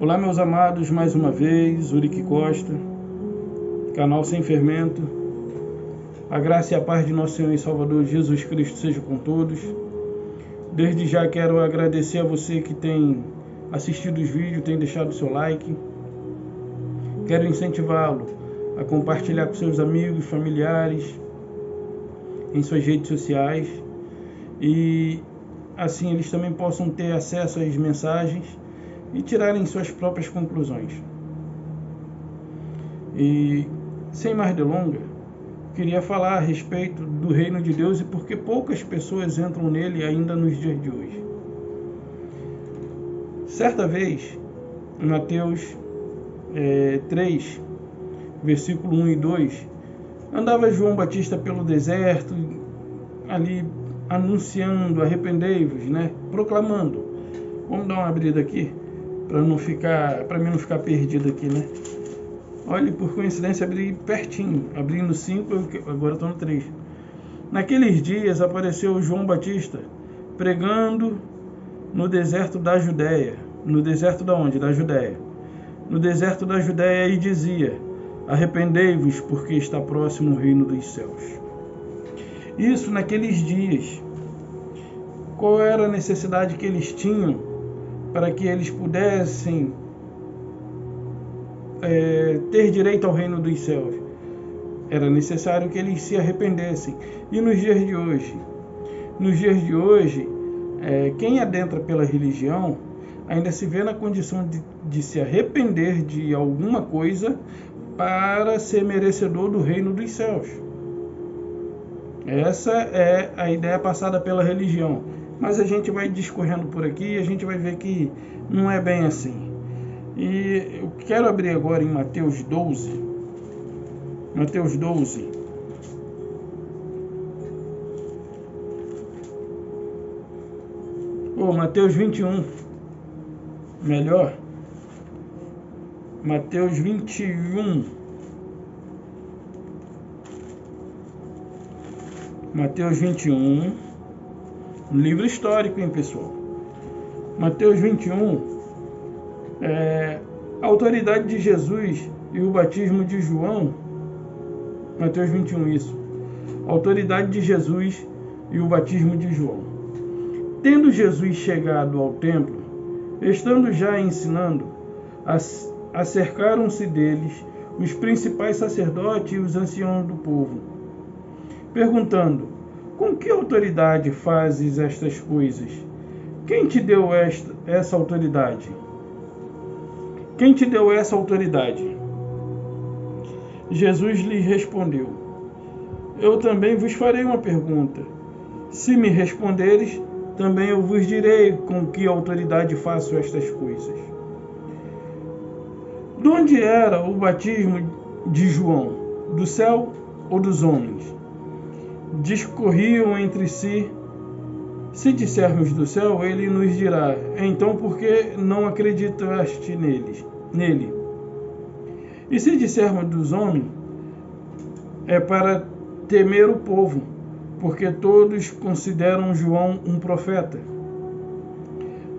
Olá, meus amados, mais uma vez, Urique Costa, canal Sem Fermento. A graça e a paz de nosso Senhor e Salvador Jesus Cristo seja com todos. Desde já quero agradecer a você que tem assistido os vídeos, tem deixado o seu like. Quero incentivá-lo a compartilhar com seus amigos, familiares, em suas redes sociais. E assim eles também possam ter acesso às mensagens e tirarem suas próprias conclusões. E sem mais delongas, queria falar a respeito do reino de Deus e porque poucas pessoas entram nele ainda nos dias de hoje. Certa vez, em Mateus 3, versículo 1 e 2, andava João Batista pelo deserto, ali anunciando, arrependei-vos, proclamando. Vamos dar uma abrida aqui, para mim não ficar perdido aqui, Olha, por coincidência, abri pertinho, abri no 5, agora estou no 3. Naqueles dias apareceu João Batista pregando no deserto da Judéia. No deserto da onde? Da Judéia. No deserto da Judéia, e dizia: arrependei-vos, porque está próximo o reino dos céus. Isso naqueles dias. Qual era a necessidade que eles tinham para que eles pudessem ter direito ao reino dos céus? Era necessário que eles se arrependessem. E nos dias de hoje? Nos dias de hoje, quem adentra pela religião ainda se vê na condição de se arrepender de alguma coisa para ser merecedor do reino dos céus. Essa é a ideia passada pela religião. Mas a gente vai discorrendo por aqui e a gente vai ver que não é bem assim. E eu quero abrir agora em Mateus 12. Mateus 12. Mateus 21. Melhor. Mateus 21. Mateus 21. Um livro histórico, hein, pessoal? Mateus 21. A autoridade de Jesus e o batismo de João. Mateus 21, isso. A autoridade de Jesus e o batismo de João. Tendo Jesus chegado ao templo, estando já ensinando, acercaram-se deles os principais sacerdotes e os anciãos do povo, perguntando: com que autoridade fazes estas coisas? Quem te deu essa autoridade? Quem te deu essa autoridade? Jesus lhe respondeu: eu também vos farei uma pergunta. Se me responderes, também eu vos direi com que autoridade faço estas coisas. De onde era o batismo de João? Do céu ou dos homens? Discorriam entre si. Se dissermos do céu, ele nos dirá: então por que não acreditaste nele? E se dissermos dos homens, é para temer o povo, porque todos consideram João um profeta.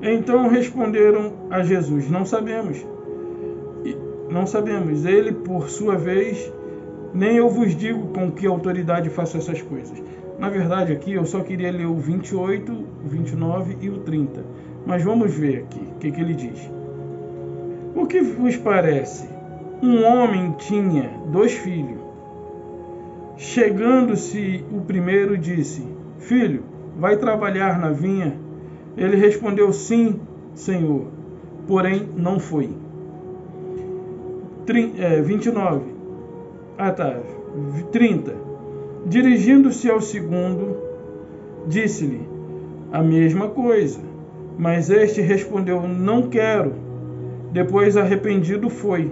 Então responderam a Jesus: não sabemos. Ele, por sua vez, nem eu vos digo com que autoridade faço essas coisas. Na verdade, aqui eu só queria ler o 28, o 29 e o 30. Mas vamos ver aqui o que ele diz. O que vos parece? Um homem tinha 2 filhos. Chegando-se o primeiro, disse: filho, vai trabalhar na vinha? Ele respondeu: sim, senhor. Porém, não foi. 30. Dirigindo-se ao segundo, disse-lhe a mesma coisa. Mas este respondeu: não quero. Depois, arrependido, foi.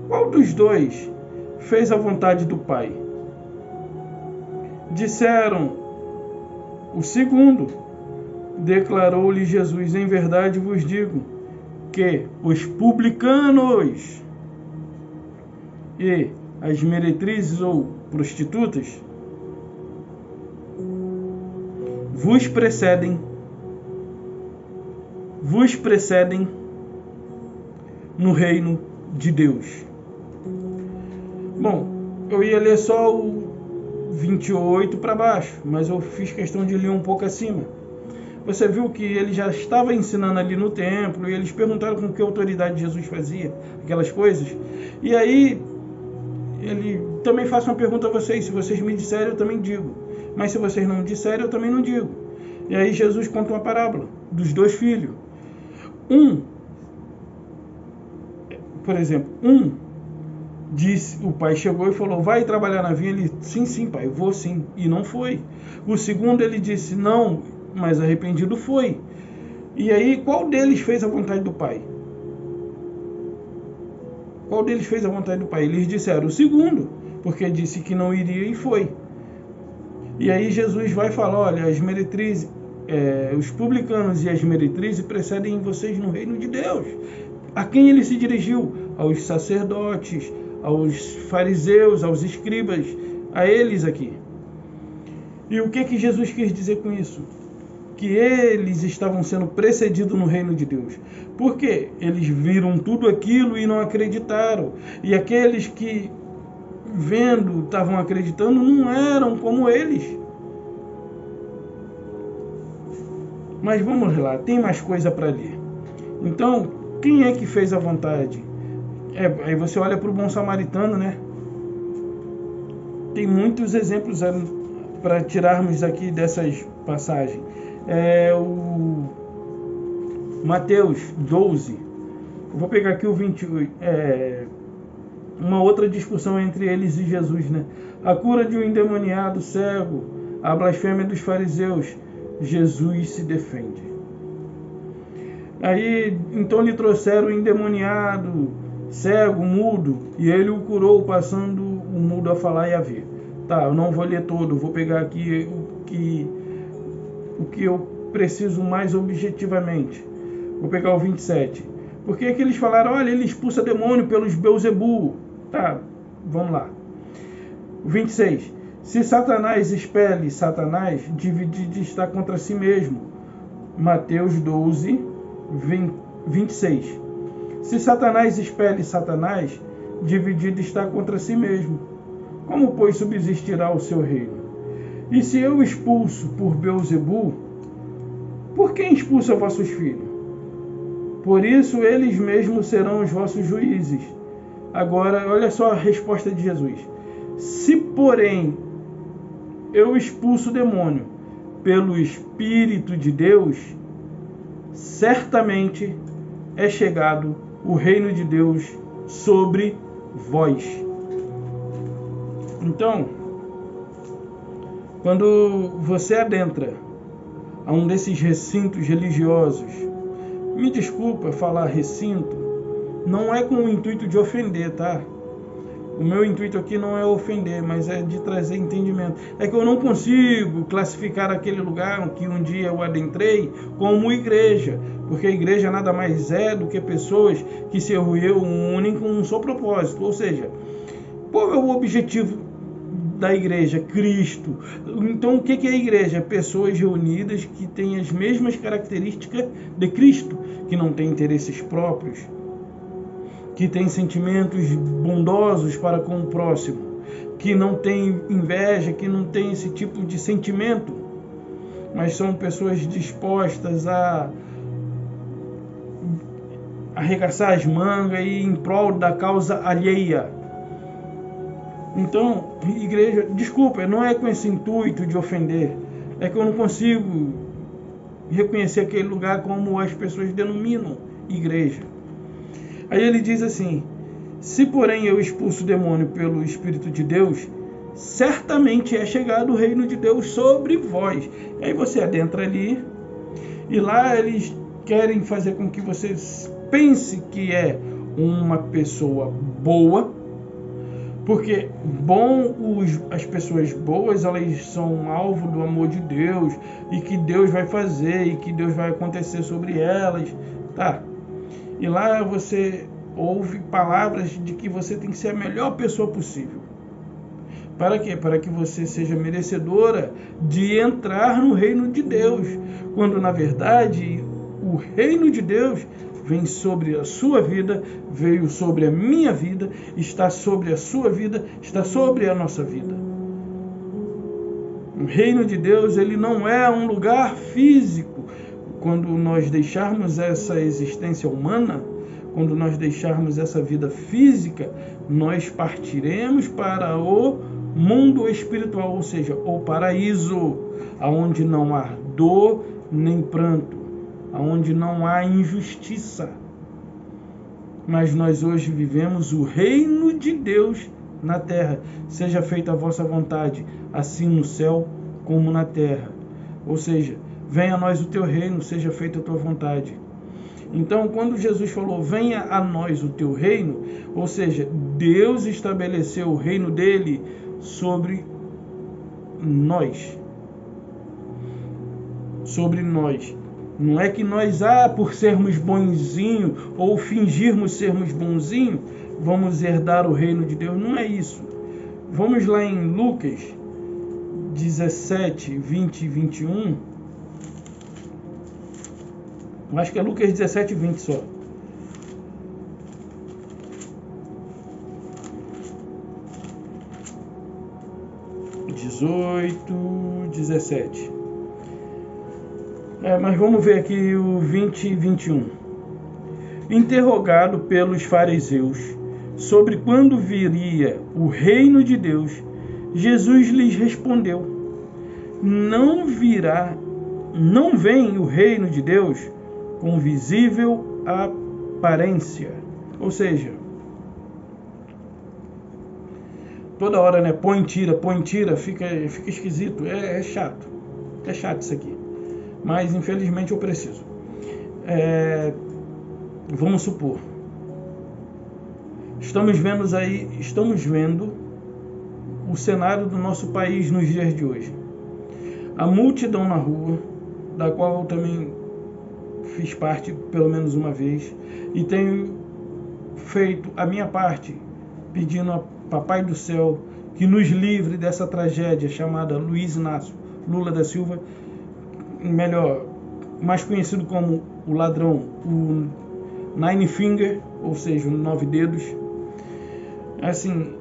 Qual dos 2 fez a vontade do Pai? Disseram: o segundo. Declarou-lhe Jesus: em verdade vos digo que os publicanos e as meretrizes ou prostitutas vos precedem no reino de Deus. Bom, eu ia ler só o 28 para baixo, mas eu fiz questão de ler um pouco acima. Você viu que ele já estava ensinando ali no templo, e eles perguntaram com que autoridade Jesus fazia aquelas coisas. E aí, ele também faz uma pergunta a vocês: se vocês me disserem, eu também digo. Mas se vocês não disserem, eu também não digo. E aí Jesus conta uma parábola dos dois filhos. Por exemplo, disse, o pai chegou e falou: vai trabalhar na vinha. Ele: sim, pai, vou sim. E não foi. O segundo, ele disse: não, mas arrependido foi. E aí, qual deles fez a vontade do pai? Qual deles fez a vontade do pai? Eles disseram: o segundo, porque disse que não iria e foi. E aí Jesus vai falar: olha, as meretrizes, os publicanos e as meretrizes precedem vocês no reino de Deus. A quem ele se dirigiu? Aos sacerdotes, aos fariseus, aos escribas, a eles aqui. E o que Jesus quis dizer com isso? Que eles estavam sendo precedidos no reino de Deus. Por quê? Eles viram tudo aquilo e não acreditaram. E aqueles que, vendo, estavam acreditando, não eram como eles. Mas vamos lá, tem mais coisa para ler. Então, quem é que fez a vontade? Aí você olha para o bom samaritano, né? Tem muitos exemplos para tirarmos aqui dessas passagens. O Mateus 12. Eu vou pegar aqui o 28. Uma outra discussão entre eles e Jesus, né? A cura de um endemoniado cego, a blasfêmia dos fariseus. Jesus se defende. Aí, então lhe trouxeram o endemoniado, cego, mudo, e ele o curou, passando o mudo a falar e a ver. Tá, eu não vou ler todo, eu vou pegar aqui o que eu preciso mais objetivamente. Vou pegar o 27. Por que eles falaram: olha, ele expulsa demônio pelos Beelzebul? Tá, vamos lá. O 26. Se Satanás expele Satanás, dividido está contra si mesmo. Mateus 12, 26. Se Satanás expele Satanás, dividido está contra si mesmo. Como, pois, subsistirá o seu reino? E se eu expulso por Beelzebul, por quem expulsa vossos filhos? Por isso eles mesmos serão os vossos juízes. Agora, olha só a resposta de Jesus. Se, porém, eu expulso o demônio pelo Espírito de Deus, certamente é chegado o reino de Deus sobre vós. Então, quando você adentra a um desses recintos religiosos, me desculpa falar recinto, não é com o intuito de ofender, tá? O meu intuito aqui não é ofender, mas é de trazer entendimento. É que eu não consigo classificar aquele lugar que um dia eu adentrei como igreja, porque a igreja nada mais é do que pessoas que se reúnem com um só propósito. Ou seja, qual é o objetivo da igreja? Cristo. Então, o que é a igreja? Pessoas reunidas que têm as mesmas características de Cristo, que não têm interesses próprios, que têm sentimentos bondosos para com o próximo, que não têm inveja, que não têm esse tipo de sentimento, mas são pessoas dispostas a arregaçar as mangas e em prol da causa alheia. Então, igreja, desculpa, não é com esse intuito de ofender, é que eu não consigo reconhecer aquele lugar como as pessoas denominam igreja. Aí ele diz assim: se porém eu expulso o demônio pelo Espírito de Deus, certamente é chegado o reino de Deus sobre vós. E aí você adentra ali, e lá eles querem fazer com que você pense que é uma pessoa boa, porque as pessoas boas, elas são alvo do amor de Deus, e que Deus vai fazer, e que Deus vai acontecer sobre elas, tá? E lá você ouve palavras de que você tem que ser a melhor pessoa possível. Para quê? Para que você seja merecedora de entrar no reino de Deus. Quando, na verdade, o reino de Deus vem sobre a sua vida, veio sobre a minha vida, está sobre a sua vida, está sobre a nossa vida. O reino de Deus, ele não é um lugar físico. Quando nós deixarmos essa existência humana, quando nós deixarmos essa vida física, nós partiremos para o mundo espiritual, ou seja, o paraíso, aonde não há dor nem pranto, aonde não há injustiça. Mas nós hoje vivemos o reino de Deus na terra. Seja feita a vossa vontade, assim no céu como na terra. Ou seja, venha a nós o teu reino, seja feita a tua vontade. Então, quando Jesus falou, venha a nós o teu reino, ou seja, Deus estabeleceu o reino dele sobre nós. Sobre nós. Não é que nós, por sermos bonzinhos ou fingirmos sermos bonzinhos, vamos herdar o reino de Deus. Não é isso. Vamos lá em Lucas 17, 20 e 21. Eu acho que é Lucas 17, 20 só. (18, 17). Mas vamos ver aqui o 20 e 21. Interrogado pelos fariseus sobre quando viria o reino de Deus, Jesus lhes respondeu: não vem o reino de Deus com visível aparência. Ou seja, toda hora, né? Põe, tira, fica esquisito. É chato. É chato isso aqui. Mas infelizmente eu preciso. Vamos supor. Estamos vendo o cenário do nosso país nos dias de hoje. A multidão na rua, da qual eu também fiz parte pelo menos uma vez, e tenho feito a minha parte, pedindo a Papai do Céu que nos livre dessa tragédia chamada Luiz Inácio Lula da Silva, melhor, mais conhecido como o ladrão, o Nine Finger, ou seja, o 9 dedos. Assim,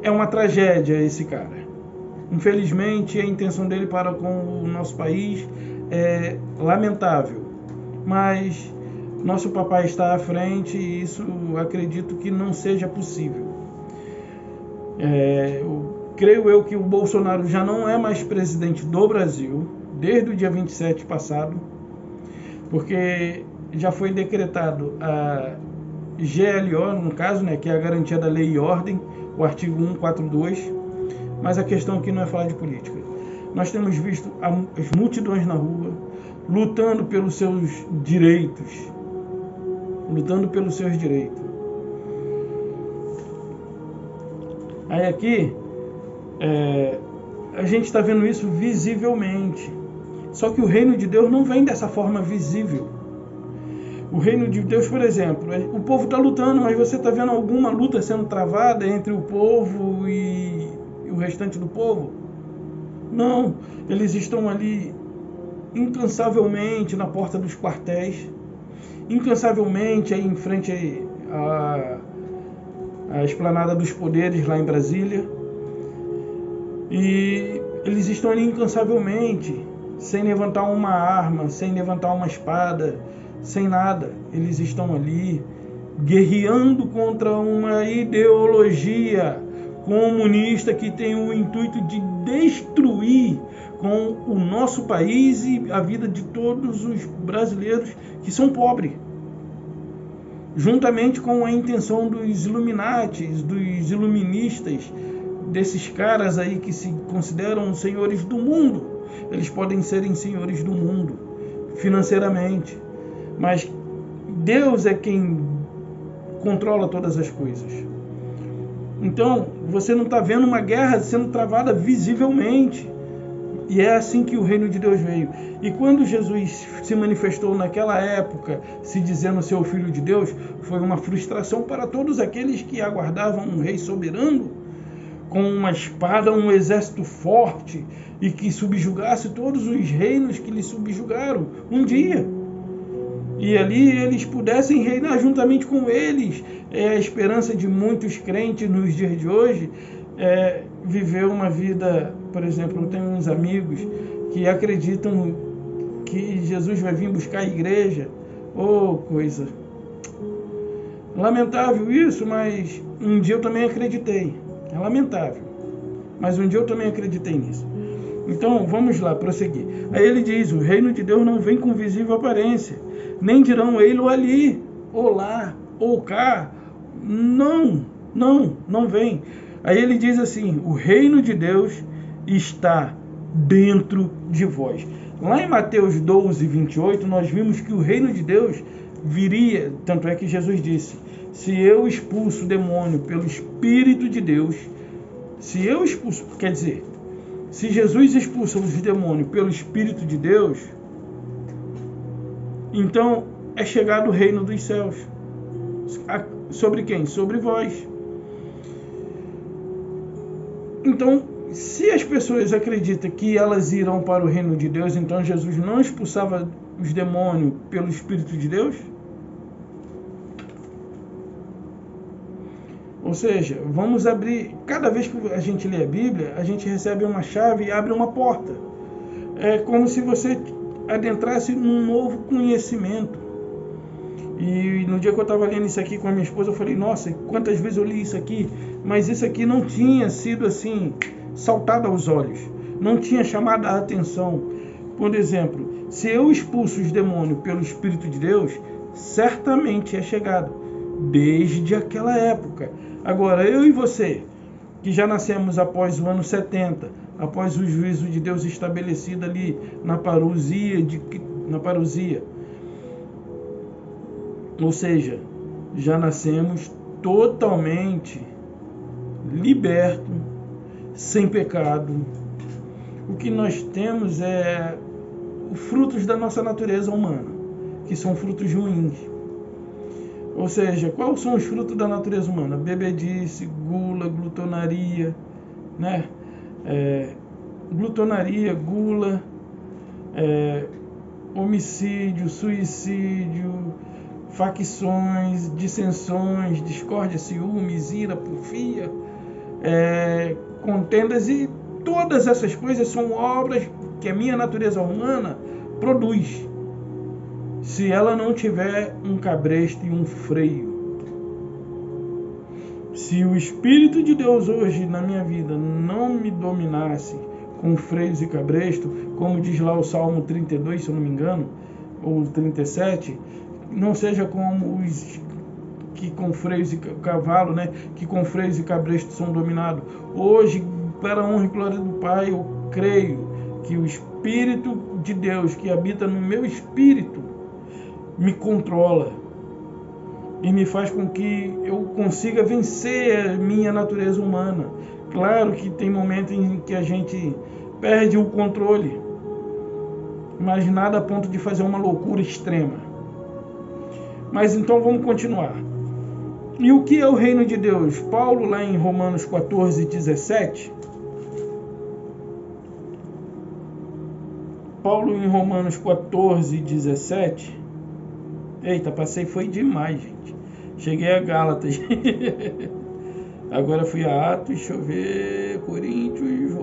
é uma tragédia esse cara. Infelizmente, a intenção dele para com o nosso país é lamentável, mas nosso papai está à frente e isso acredito que não seja possível. Creio eu que o Bolsonaro já não é mais presidente do Brasil desde o dia 27 passado, porque já foi decretado a GLO, no caso, né, que é a garantia da lei e ordem, o artigo 142, mas a questão aqui não é falar de política. Nós temos visto as multidões na rua lutando pelos seus direitos, Aí aqui, a gente está vendo isso visivelmente. Só que o reino de Deus não vem dessa forma visível. O reino de Deus, por exemplo, o povo está lutando, mas você está vendo alguma luta sendo travada entre o povo e o restante do povo? Não, eles estão ali incansavelmente na porta dos quartéis, incansavelmente aí em frente à Esplanada dos Poderes lá em Brasília, e eles estão ali incansavelmente, sem levantar uma arma, sem levantar uma espada, sem nada. Eles estão ali guerreando contra uma ideologia comunista que tem o intuito de destruir com o nosso país e a vida de todos os brasileiros que são pobres, juntamente com a intenção dos Illuminatis, dos iluministas, desses caras aí que se consideram senhores do mundo. Eles podem serem senhores do mundo financeiramente, mas Deus é quem controla todas as coisas. Então, você não está vendo uma guerra sendo travada visivelmente. E é assim que o reino de Deus veio. E quando Jesus se manifestou naquela época, se dizendo ser o Filho de Deus, foi uma frustração para todos aqueles que aguardavam um rei soberano, com uma espada, um exército forte, e que subjugasse todos os reinos que lhe subjugaram um dia. e ali eles pudessem reinar juntamente com eles. É a esperança de muitos crentes nos dias de hoje, viver uma vida, por exemplo, eu tenho uns amigos que acreditam que Jesus vai vir buscar a igreja. Oh, coisa lamentável isso, mas um dia eu também acreditei. É lamentável, mas um dia eu também acreditei nisso. Então, vamos lá, prosseguir. Aí ele diz, o reino de Deus não vem com visível aparência, nem dirão ele ou ali, ou lá, ou cá. Não vem. Aí ele diz assim, o reino de Deus está dentro de vós. Lá em Mateus 12, 28, nós vimos que o reino de Deus viria, tanto é que Jesus disse, se eu expulso o demônio pelo Espírito de Deus, se eu expulso, quer dizer, se Jesus expulsa os demônios pelo Espírito de Deus, então é chegado o reino dos céus. Sobre quem? Sobre vós. Então, se as pessoas acreditam que elas irão para o reino de Deus, então Jesus não expulsava os demônios pelo Espírito de Deus? Ou seja, vamos abrir, cada vez que a gente lê a Bíblia, a gente recebe uma chave e abre uma porta. É como se você adentrasse num novo conhecimento. E no dia que eu estava lendo isso aqui com a minha esposa, eu falei, nossa, quantas vezes eu li isso aqui, mas isso aqui não tinha sido assim, saltado aos olhos, não tinha chamado a atenção. Por exemplo, se eu expulso os demônios pelo Espírito de Deus, certamente é chegado, desde aquela época. Agora, eu e você, que já nascemos após o ano 70, após o juízo de Deus estabelecido ali na parousia, ou seja, já nascemos totalmente liberto, sem pecado. O que nós temos é os frutos da nossa natureza humana, que são frutos ruins. Ou seja, quais são os frutos da natureza humana? Bebedice, gula, glutonaria, né? Glutonaria, gula, homicídio, suicídio, facções, dissensões, discórdia, ciúmes, ira, porfia, contendas, e todas essas coisas são obras que a minha natureza humana produz, se ela não tiver um cabresto e um freio. Se o Espírito de Deus hoje na minha vida não me dominasse com freios e cabresto, como diz lá o Salmo 32, se eu não me engano, ou 37, não seja como os que com freios e cavalo, né, que com freios e cabresto são dominados. Hoje, para a honra e glória do Pai, eu creio que o Espírito de Deus que habita no meu espírito me controla e me faz com que eu consiga vencer a minha natureza humana. Claro que tem momentos em que a gente perde o controle, mas nada a ponto de fazer uma loucura extrema. Mas então vamos continuar. E o que é o reino de Deus? Paulo, lá em Romanos 14, 17, Paulo em Romanos 14, 17, eita, passei, foi demais, gente. Cheguei a Gálatas. Agora fui a Atos, deixa eu ver, Coríntios,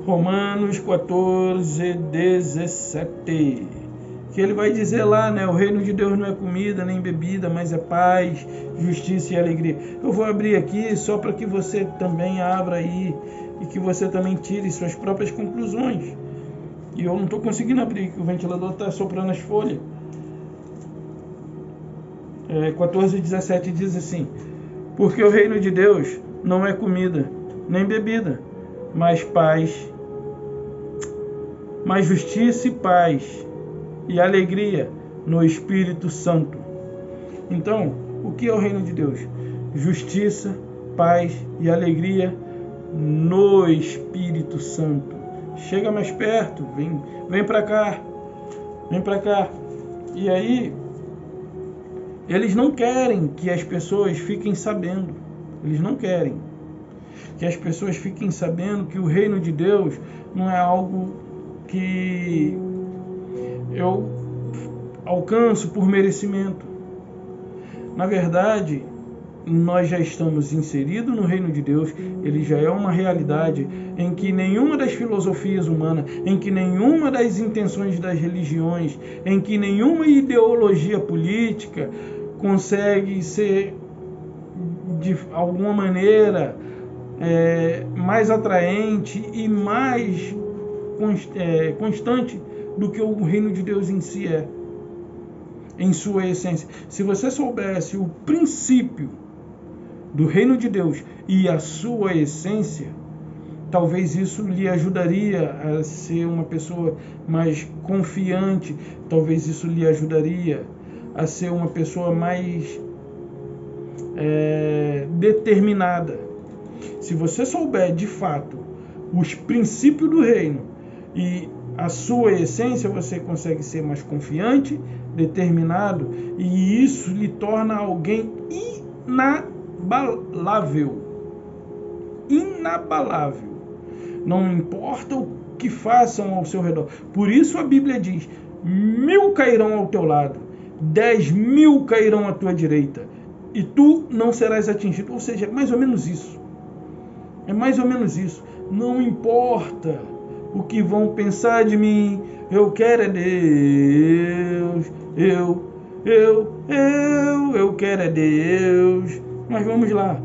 Romanos 14, 17. Que ele vai dizer lá, né? O reino de Deus não é comida nem bebida, mas é paz, justiça e alegria. Eu vou abrir aqui só para que você também abra aí e que você também tire suas próprias conclusões. E eu não estou conseguindo abrir, que o ventilador está soprando as folhas. 14, 17 diz assim: porque o reino de Deus não é comida nem bebida, mas paz, mas justiça e paz e alegria no Espírito Santo. Então, o que é o reino de Deus? Justiça, paz e alegria no Espírito Santo. Chega mais perto, vem para cá, vem para cá. E aí, eles não querem que as pessoas fiquem sabendo. Eles não querem que as pessoas fiquem sabendo que o reino de Deus não é algo que eu alcanço por merecimento. Na verdade, nós já estamos inseridos no reino de Deus, ele já é uma realidade em que nenhuma das filosofias humanas, em que nenhuma das intenções das religiões, em que nenhuma ideologia política consegue ser, de alguma maneira, mais atraente e mais constante do que o reino de Deus em si é, em sua essência. Se você soubesse o princípio do reino de Deus e a sua essência, talvez isso lhe ajudaria a ser uma pessoa mais confiante, talvez isso lhe ajudaria a ser uma pessoa mais determinada. Se você souber de fato os princípios do reino e a sua essência, você consegue ser mais confiante, determinado, e isso lhe torna alguém inabalável. Inabalável. Não importa o que façam ao seu redor. Por isso a Bíblia diz: 1000 cairão ao teu lado, 10.000 cairão à tua direita, e tu não serás atingido. Ou seja, é mais ou menos isso. É mais ou menos isso. Não importa o que vão pensar de mim, eu quero é Deus, eu quero é Deus. Mas vamos lá.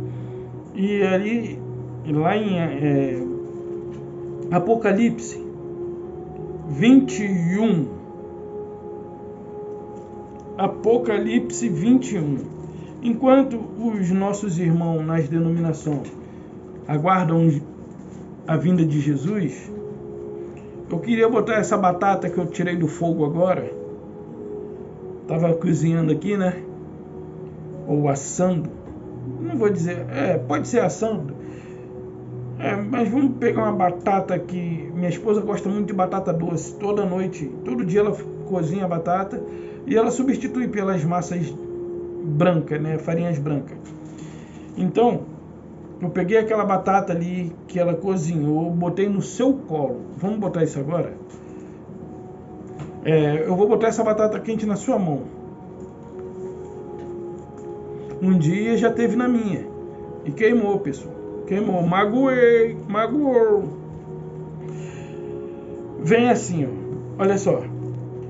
E ali, lá em Apocalipse 21, Apocalipse 21, enquanto os nossos irmãos nas denominações aguardam a vinda de Jesus, eu queria botar essa batata que eu tirei do fogo agora. Estava cozinhando aqui, né? Ou assando. Não vou dizer, pode ser assando. Mas vamos pegar uma batata que minha esposa gosta muito de batata doce. Toda noite, todo dia ela cozinha a batata e ela substitui pelas massas brancas, né? Farinhas brancas. Então, eu peguei aquela batata ali que ela cozinhou, botei no seu colo. Vamos botar isso agora? Eu vou botar essa batata quente na sua mão. Um dia já teve na minha. E queimou, pessoal. Queimou. Magoou. Vem assim, ó. Olha só.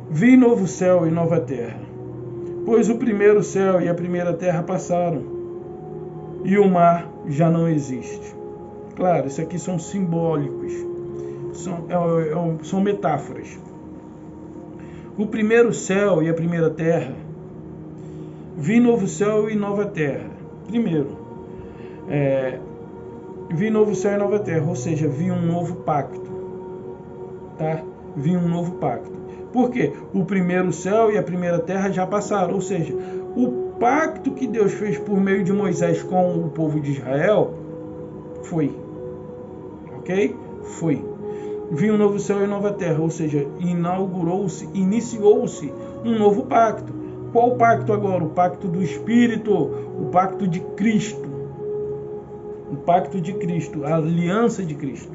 Vi novo céu e nova terra, pois o primeiro céu e a primeira terra passaram, e o mar já não existe. Claro, isso aqui são simbólicos. São metáforas. O primeiro céu e a primeira terra. Vi novo céu e nova terra. Primeiro, vi novo céu e nova terra, ou seja, vi um novo pacto. Tá? Vi um novo pacto. Por quê? O primeiro céu e a primeira terra já passaram, ou seja, o pacto que Deus fez por meio de Moisés com o povo de Israel foi. Ok? Foi. Vi um novo céu e nova terra, ou seja, iniciou-se um novo pacto. Qual pacto agora? O pacto do Espírito, o pacto de Cristo. O pacto de Cristo, a aliança de Cristo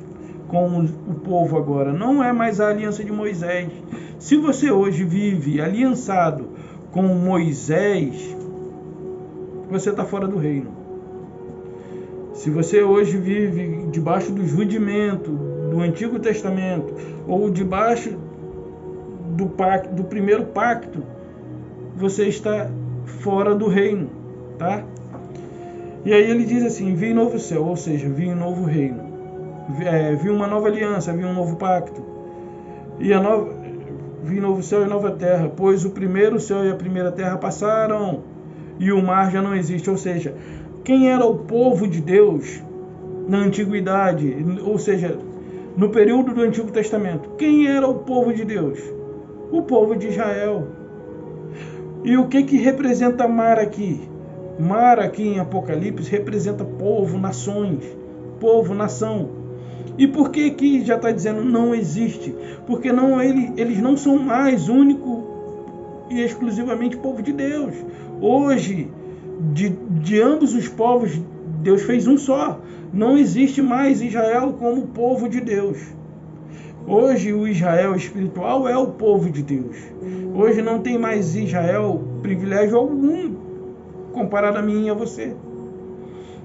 com o povo agora. Não é mais a aliança de Moisés. Se você hoje vive aliançado com Moisés, você está fora do reino. Se você hoje vive debaixo dos rudimentos do Antigo Testamento, ou debaixo do primeiro pacto, você está fora do reino, tá? E aí ele diz assim: vi novo céu, ou seja, vi um novo reino, vi uma nova aliança, vi um novo pacto, vi novo céu e nova terra, pois o primeiro céu e a primeira terra passaram, e o mar já não existe. Ou seja, quem era o povo de Deus na antiguidade, ou seja, no período do Antigo Testamento? Quem era o povo de Deus? O povo de Israel. E o que representa mar aqui? Mar aqui em Apocalipse representa povo, nações, povo, nação. E por que já está dizendo não existe? Porque eles não são mais único e exclusivamente povo de Deus. Hoje, de ambos os povos, Deus fez um só. Não existe mais Israel como povo de Deus. Hoje o Israel espiritual é o povo de Deus. Hoje não tem mais Israel privilégio algum comparado a mim e a você.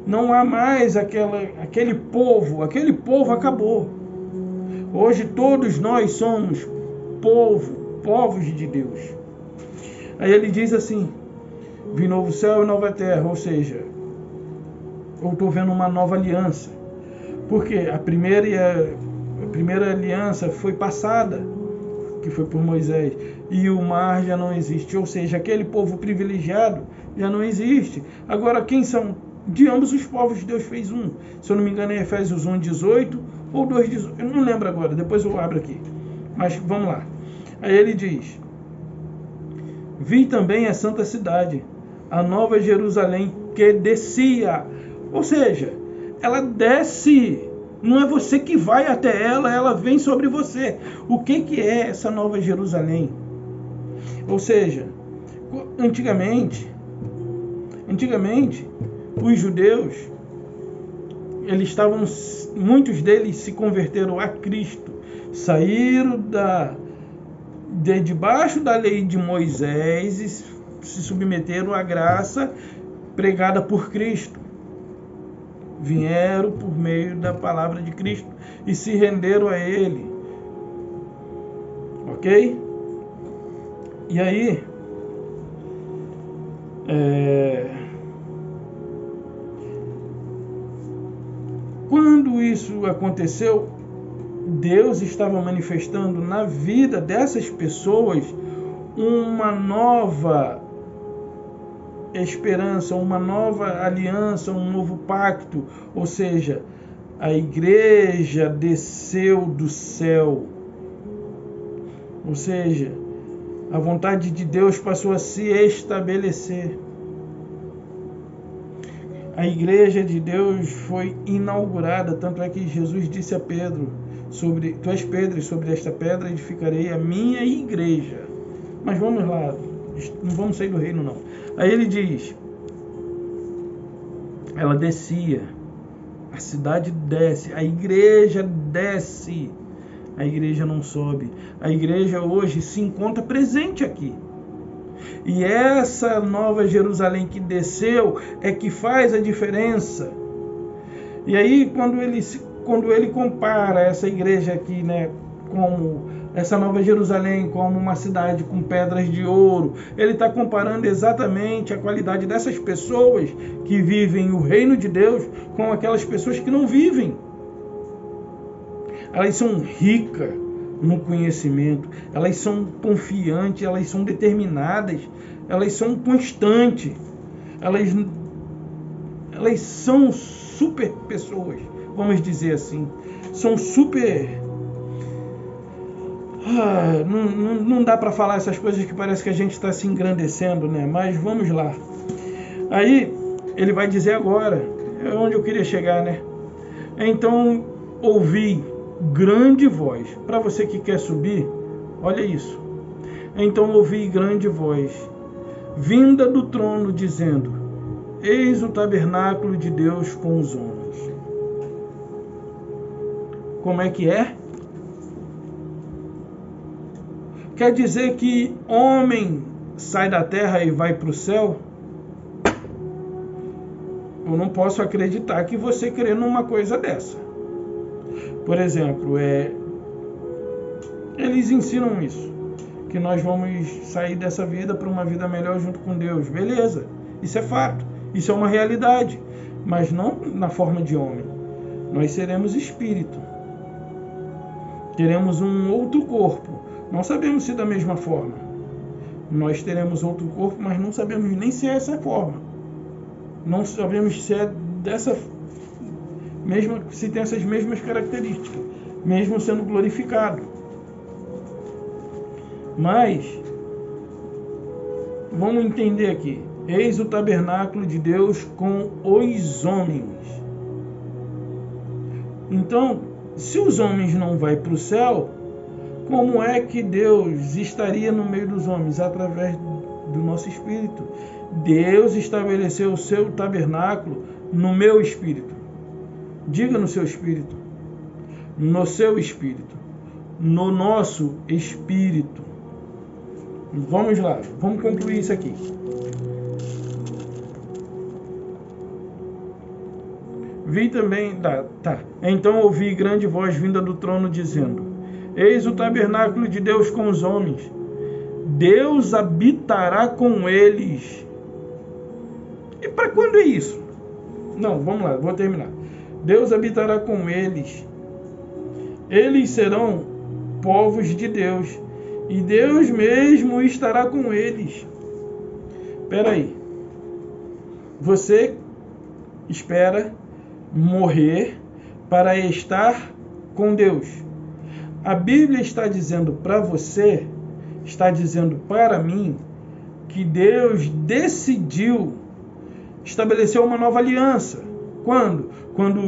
Não há mais aquele povo acabou. Hoje todos nós somos povos de Deus. Aí ele diz assim: vi novo céu e nova terra, ou seja, eu estou vendo uma nova aliança. Porque a primeira aliança foi passada, que foi por Moisés, e o mar já não existe, ou seja, aquele povo privilegiado já não existe. Agora, quem são? De ambos os povos Deus fez um. Se eu não me engano é Efésios 1:18 ou 2:18, eu não lembro agora, depois eu abro aqui. Mas vamos lá. Aí ele diz: vi também a santa cidade, a nova Jerusalém, que descia. Ou seja, ela desce. Não é você que vai até ela vem sobre você. O que é essa nova Jerusalém? Ou seja, antigamente, os judeus, muitos deles se converteram a Cristo, saíram de debaixo da lei de Moisés e se submeteram à graça pregada por Cristo. Vieram por meio da palavra de Cristo e se renderam a Ele. Ok? E aí, quando isso aconteceu, Deus estava manifestando na vida dessas pessoas uma nova esperança, uma nova aliança, um novo pacto. Ou seja, a igreja desceu do céu. Ou seja, a vontade de Deus passou a se estabelecer. A igreja de Deus foi inaugurada, tanto é que Jesus disse a Pedro: tu és Pedro, e sobre esta pedra edificarei a minha igreja. Mas vamos lá, não vamos sair do reino não. Aí ele diz: ela descia, a cidade desce, a igreja desce, a igreja não sobe. A igreja hoje se encontra presente aqui. E essa nova Jerusalém que desceu é que faz a diferença. E aí quando ele compara essa igreja aqui, né, como essa nova Jerusalém, como uma cidade com pedras de ouro, ele está comparando exatamente a qualidade dessas pessoas que vivem o reino de Deus com aquelas pessoas que não vivem. Elas são ricas no conhecimento, elas são confiantes, elas são determinadas, elas são constantes, elas são super pessoas, vamos dizer assim, são super... não dá para falar essas coisas que parece que a gente está se engrandecendo, né? Mas vamos lá. Aí ele vai dizer agora, é onde eu queria chegar, né? Então ouvi grande voz. Para você que quer subir, olha isso. Então ouvi grande voz, vinda do trono, dizendo: eis o tabernáculo de Deus com os homens. Como é que é? Quer dizer que homem sai da terra e vai para o céu? Eu não posso acreditar que você crê numa coisa dessa. Por exemplo, eles ensinam isso, que nós vamos sair dessa vida para uma vida melhor junto com Deus. Beleza, isso é fato, isso é uma realidade, mas não na forma de homem. Nós seremos espírito, teremos um outro corpo, não sabemos se da mesma forma. Nós teremos outro corpo, mas não sabemos nem se é essa forma. Não sabemos se é dessa mesma, se tem essas mesmas características, mesmo sendo glorificado. Mas vamos entender aqui: eis o tabernáculo de Deus com os homens. Então, se os homens não vão para o céu, como é que Deus estaria no meio dos homens? Através do nosso espírito. Deus estabeleceu o seu tabernáculo no meu espírito. Diga no seu espírito. No seu espírito. no nosso espírito. Vamos lá, vamos concluir isso aqui. Vi também, Então ouvi grande voz vinda do trono dizendo: Eis o tabernáculo de Deus com os homens. Deus habitará com eles. E para quando é isso? Não, vamos lá, vou terminar. Deus habitará com eles. Eles serão povos de Deus. E Deus mesmo estará com eles. Espera aí. Você espera morrer para estar com Deus. A Bíblia está dizendo para você, está dizendo para mim, que Deus decidiu estabelecer uma nova aliança. Quando? Quando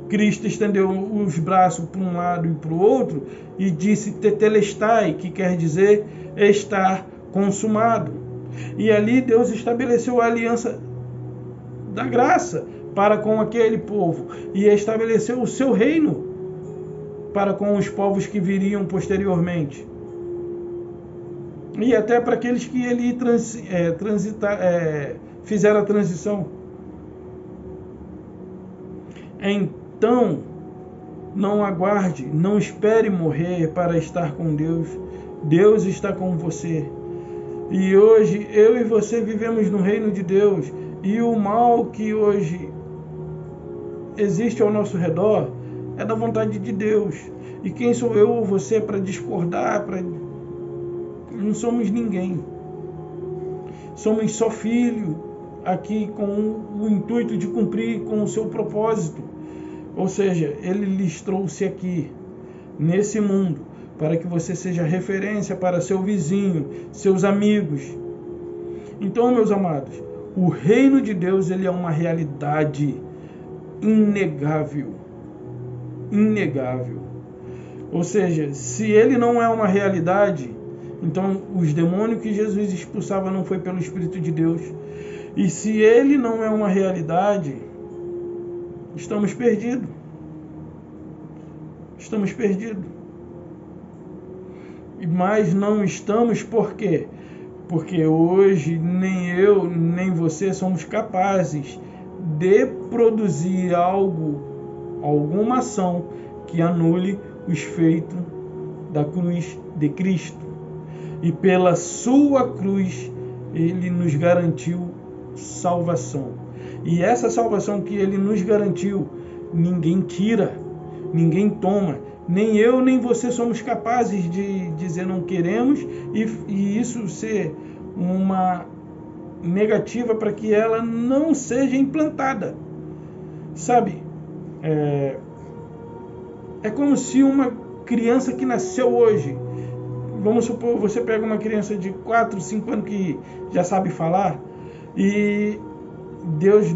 Cristo estendeu os braços para um lado e para o outro e disse tetelestai, que quer dizer estar consumado. E ali Deus estabeleceu a aliança da graça para com aquele povo e estabeleceu o seu reino para com os povos que viriam posteriormente. E até para aqueles que ele fizeram a transição. Então, não aguarde, não espere morrer para estar com Deus. Deus está com você. E hoje, eu e você vivemos no reino de Deus. E o mal que hoje existe ao nosso redor é da vontade de Deus. E quem sou eu ou você para discordar? Não somos ninguém. Somos só filho aqui com o intuito de cumprir com o seu propósito. Ou seja, ele lhes trouxe aqui, nesse mundo, para que você seja referência para seu vizinho, seus amigos. Então, meus amados, o reino de Deus, ele é uma realidade inegável. Inegável. Ou seja, se ele não é uma realidade, então os demônios que Jesus expulsava não foi pelo Espírito de Deus. E se ele não é uma realidade, estamos perdidos. Estamos perdidos. Mas não estamos por quê? Porque hoje nem eu, nem você somos capazes de produzir alguma ação que anule os feitos da cruz de Cristo. E pela sua cruz, ele nos garantiu salvação. E essa salvação que ele nos garantiu, ninguém tira, ninguém toma. Nem eu, nem você somos capazes de dizer não queremos e isso ser uma negativa para que ela não seja implantada. Sabe? É como se uma criança que nasceu hoje, vamos supor, você pega uma criança de 4, 5 anos que já sabe falar e Deus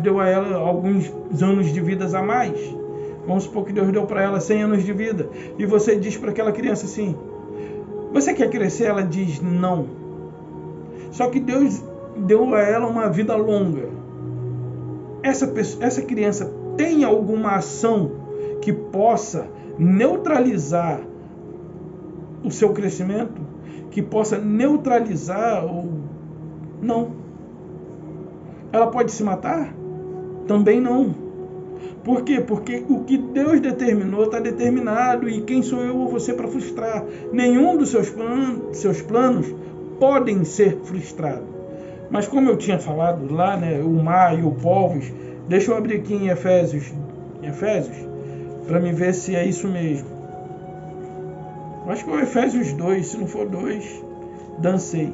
deu a ela alguns anos de vida a mais. Vamos supor que Deus deu para ela 100 anos de vida. E você diz para aquela criança assim: você quer crescer? Ela diz não. Só que Deus deu a ela uma vida longa. Essa criança tem alguma ação que possa neutralizar o seu crescimento? Que possa neutralizar ou... Não. Ela pode se matar? Também não. Por quê? Porque o que Deus determinou está determinado. E quem sou eu ou você para frustrar? Nenhum dos seus planos podem ser frustrados. Mas como eu tinha falado lá, né, o mar e o povos, deixa eu abrir aqui em Efésios, para me ver se é isso mesmo. Eu acho que é o Efésios 2, se não for 2, dancei.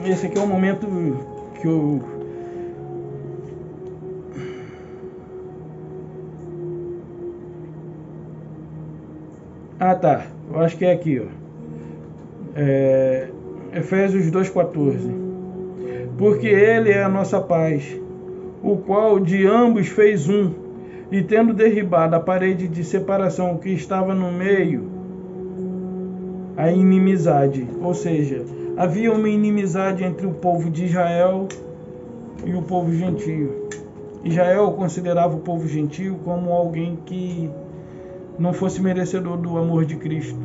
Esse aqui é o momento que eu... Ah, tá. Eu acho que é aqui, ó. Efésios 2,14. Porque ele é a nossa paz, o qual de ambos fez um, e tendo derribado a parede de separação que estava no meio, a inimizade. Ou seja, havia uma inimizade entre o povo de Israel e o povo gentio. Israel considerava o povo gentio como alguém que não fosse merecedor do amor de Cristo,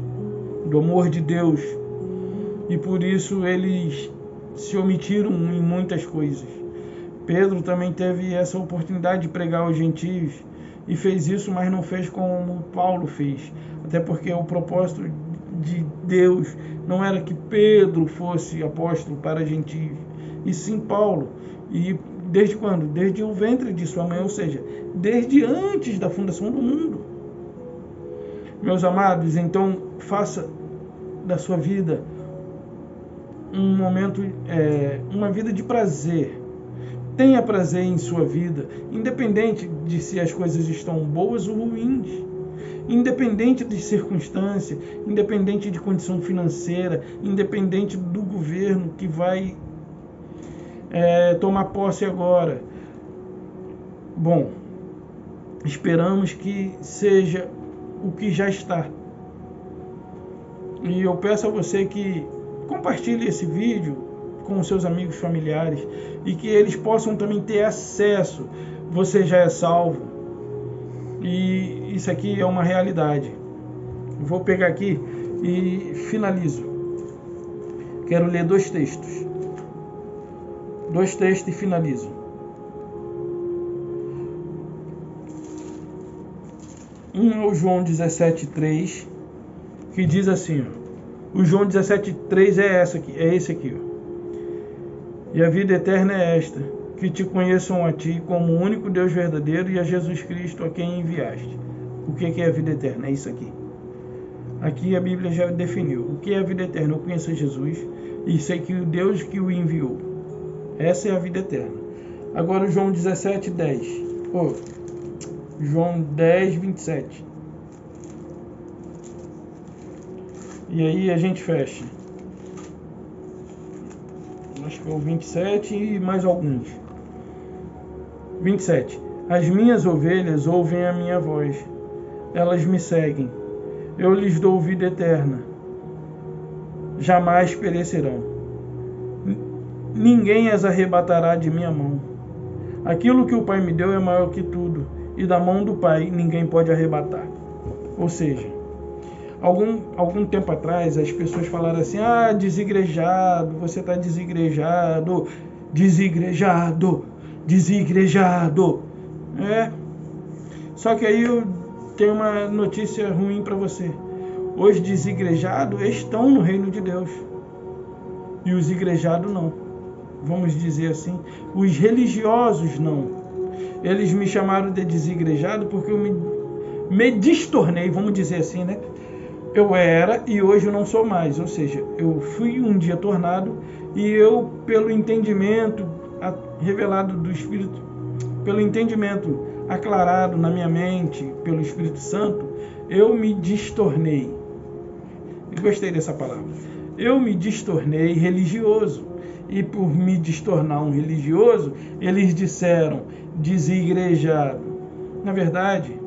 do amor de Deus. E por isso eles se omitiram em muitas coisas. Pedro também teve essa oportunidade de pregar aos gentios e fez isso, mas não fez como Paulo fez. Até porque o propósito de Deus não era que Pedro fosse apóstolo para gentios, e sim Paulo. E desde quando? Desde o ventre de sua mãe, ou seja, desde antes da fundação do mundo. Meus amados, então faça da sua vida um momento, uma vida de prazer. Tenha prazer em sua vida, independente de se as coisas estão boas ou ruins, independente de circunstância, independente de condição financeira, independente do governo que vai tomar posse agora. Bom, esperamos que seja o que já está. E eu peço a você que compartilhe esse vídeo com os seus amigos, familiares, e que eles possam também ter acesso. Você já é salvo, e isso aqui é uma realidade. Vou pegar aqui e finalizo. Quero ler dois textos e finalizo. Um é o João 17,3, que diz assim, ó. O João 17,3 é esse aqui, ó. E a vida eterna é esta, que te conheçam a ti como o único Deus verdadeiro e a Jesus Cristo a quem enviaste. O que é a vida eterna? É isso aqui. Aqui a Bíblia já definiu. O que é a vida eterna? Eu conheço Jesus e sei que o Deus que o enviou. Essa é a vida eterna. Agora o João 17,10. João 10,27. E aí a gente fecha. Acho que é o 27 e mais alguns. 27. As minhas ovelhas ouvem a minha voz. Elas me seguem. Eu lhes dou vida eterna. Jamais perecerão. Ninguém as arrebatará de minha mão. Aquilo que o Pai me deu é maior que tudo, e da mão do Pai ninguém pode arrebatar. Ou seja, algum tempo atrás as pessoas falaram assim: ah, desigrejado, você está desigrejado, desigrejado, desigrejado. Só que aí eu tenho uma notícia ruim para você. Os desigrejados estão no reino de Deus e os igrejados não. Vamos dizer assim, os religiosos não. Eles me chamaram de desigrejado porque eu me destornei, vamos dizer assim, né? Eu era e hoje eu não sou mais, ou seja, eu fui um dia tornado e eu, pelo entendimento revelado do Espírito, pelo entendimento aclarado na minha mente pelo Espírito Santo, eu me destornei. Eu gostei dessa palavra. Eu me destornei religioso. E por me destornar um religioso, eles disseram desigrejado. Na verdade,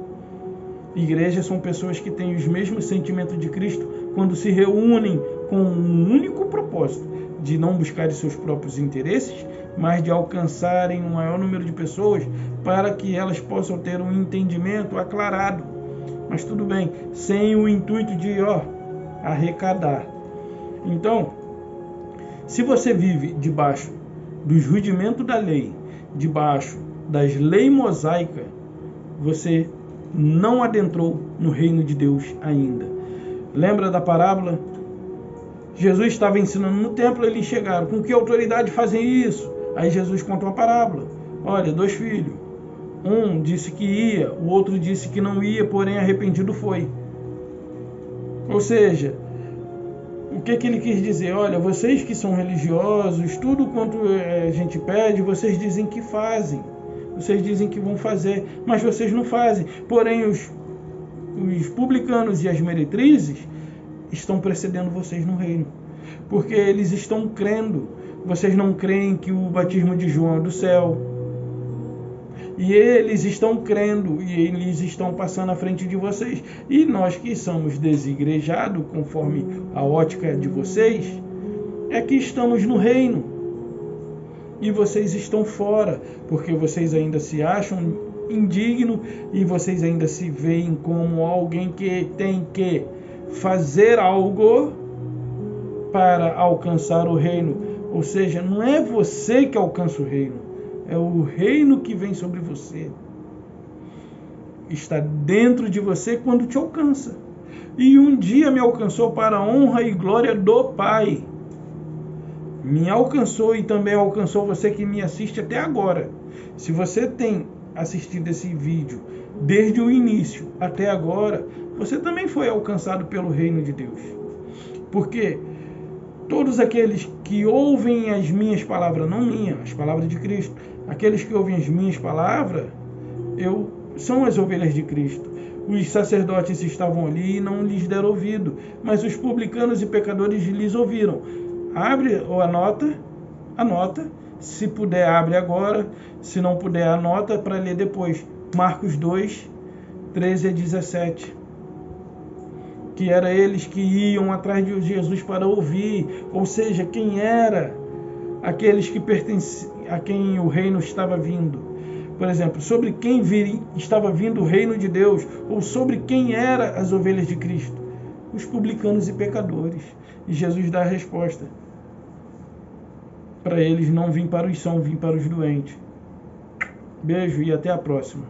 igrejas são pessoas que têm os mesmos sentimentos de Cristo quando se reúnem com um único propósito, de não buscarem seus próprios interesses, mas de alcançarem um maior número de pessoas para que elas possam ter um entendimento aclarado. Mas tudo bem, sem o intuito de arrecadar. Então, se você vive debaixo dos rudimentos da lei, debaixo das leis mosaicas, você não adentrou no reino de Deus ainda. Lembra da parábola? Jesus estava ensinando no templo, eles chegaram. Com que autoridade fazem isso? Aí Jesus contou uma parábola. Olha, 2 filhos. Um disse que ia, o outro disse que não ia, porém arrependido foi. Ou seja, o que ele quis dizer? Olha, vocês que são religiosos, tudo quanto a gente pede, vocês dizem que fazem. Vocês dizem que vão fazer, mas vocês não fazem. Porém, os os publicanos e as meretrizes estão precedendo vocês no reino, porque eles estão crendo. Vocês não creem que o batismo de João é do céu, e eles estão crendo, e eles estão passando à frente de vocês. E nós que somos desigrejados, conforme a ótica de vocês, é que estamos no reino, e vocês estão fora, porque vocês ainda se acham indignos, e vocês ainda se veem como alguém que tem que fazer algo para alcançar o reino. Ou seja, não é você que alcança o reino, é o reino que vem sobre você. Está dentro de você quando te alcança. E um dia me alcançou para a honra e glória do Pai. Me alcançou e também alcançou você que me assiste até agora. Se você tem assistido esse vídeo desde o início até agora, você também foi alcançado pelo reino de Deus. Porque todos aqueles que ouvem as minhas palavras, não minhas, as palavras de Cristo, aqueles que ouvem as minhas palavras, são as ovelhas de Cristo. Os sacerdotes estavam ali e não lhes deram ouvido, mas os publicanos e pecadores lhes ouviram. Abre ou anota. Se puder, abre agora. Se não puder, anota para ler depois. Marcos 2, 13 a 17. Que era eles que iam atrás de Jesus para ouvir. Ou seja, quem era aqueles que pertenciam, a quem o reino estava vindo. Por exemplo, sobre quem estava vindo o reino de Deus, ou sobre quem eram as ovelhas de Cristo. Os publicanos e pecadores. E Jesus dá a resposta. Para eles não vim para os sãos, vim para os doentes. Beijo e até a próxima.